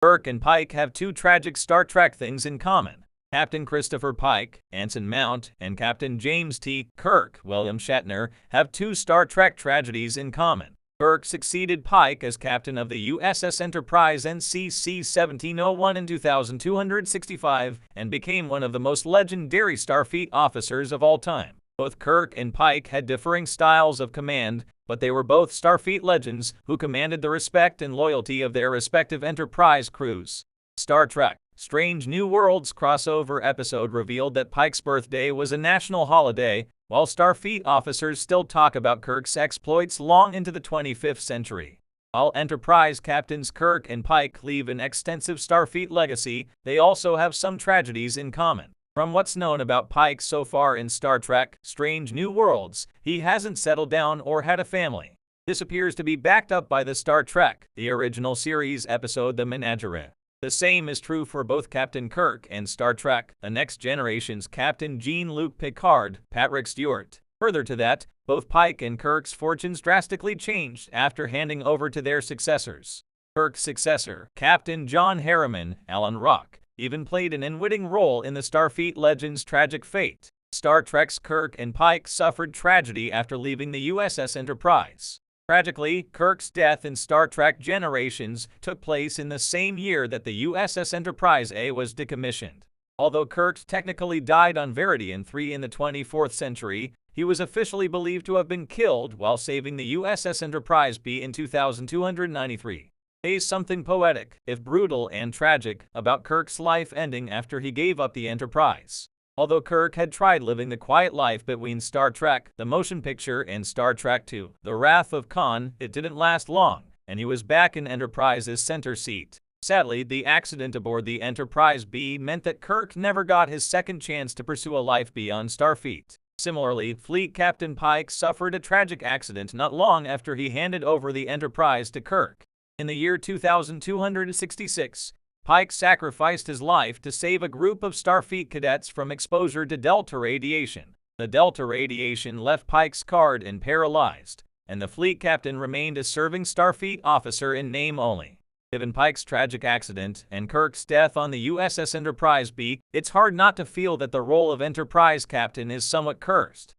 Kirk and Pike have two tragic Star Trek things in common. Captain Christopher Pike, Anson Mount, and Captain James T. Kirk, William Shatner, have two Star Trek tragedies in common. Kirk succeeded Pike as captain of the USS Enterprise NCC 1701 in 2265 and became one of the most legendary Starfleet officers of all time. Both Kirk and Pike had differing styles of command, but they were both Starfleet legends who commanded the respect and loyalty of their respective Enterprise crews. Star Trek Strange New Worlds crossover episode revealed that Pike's birthday was a national holiday, while Starfleet officers still talk about Kirk's exploits long into the 25th century. While Enterprise captains Kirk and Pike leave an extensive Starfleet legacy, they also have some tragedies in common. From what's known about Pike so far in Star Trek Strange New Worlds, he hasn't settled down or had a family. This appears to be backed up by the Star Trek, the original series episode The Menagerie. The same is true for both Captain Kirk and Star Trek, The Next Generation's Captain Jean-Luc Picard, Patrick Stewart. Further to that, both Pike and Kirk's fortunes drastically changed after handing over to their successors. Kirk's successor, Captain John Harriman, Alan Rock, even played an unwitting role in the Starfleet legend's tragic fate. Star Trek's Kirk and Pike suffered tragedy after leaving the USS Enterprise. Tragically, Kirk's death in Star Trek Generations took place in the same year that the USS Enterprise A was decommissioned. Although Kirk technically died on Veridian 3 in the 24th century, he was officially believed to have been killed while saving the USS Enterprise B in 2293. There's something poetic, if brutal and tragic, about Kirk's life ending after he gave up the Enterprise. Although Kirk had tried living the quiet life between Star Trek, the motion picture, and Star Trek II, The Wrath of Khan, it didn't last long, and he was back in Enterprise's center seat. Sadly, the accident aboard the Enterprise B meant that Kirk never got his second chance to pursue a life beyond Starfleet. Similarly, Fleet Captain Pike suffered a tragic accident not long after he handed over the Enterprise to Kirk. In the year 2266, Pike sacrificed his life to save a group of Starfleet cadets from exposure to delta radiation. The delta radiation left Pike scarred and paralyzed, and the fleet captain remained a serving Starfleet officer in name only. Given Pike's tragic accident and Kirk's death on the USS Enterprise B, it's hard not to feel that the role of Enterprise captain is somewhat cursed.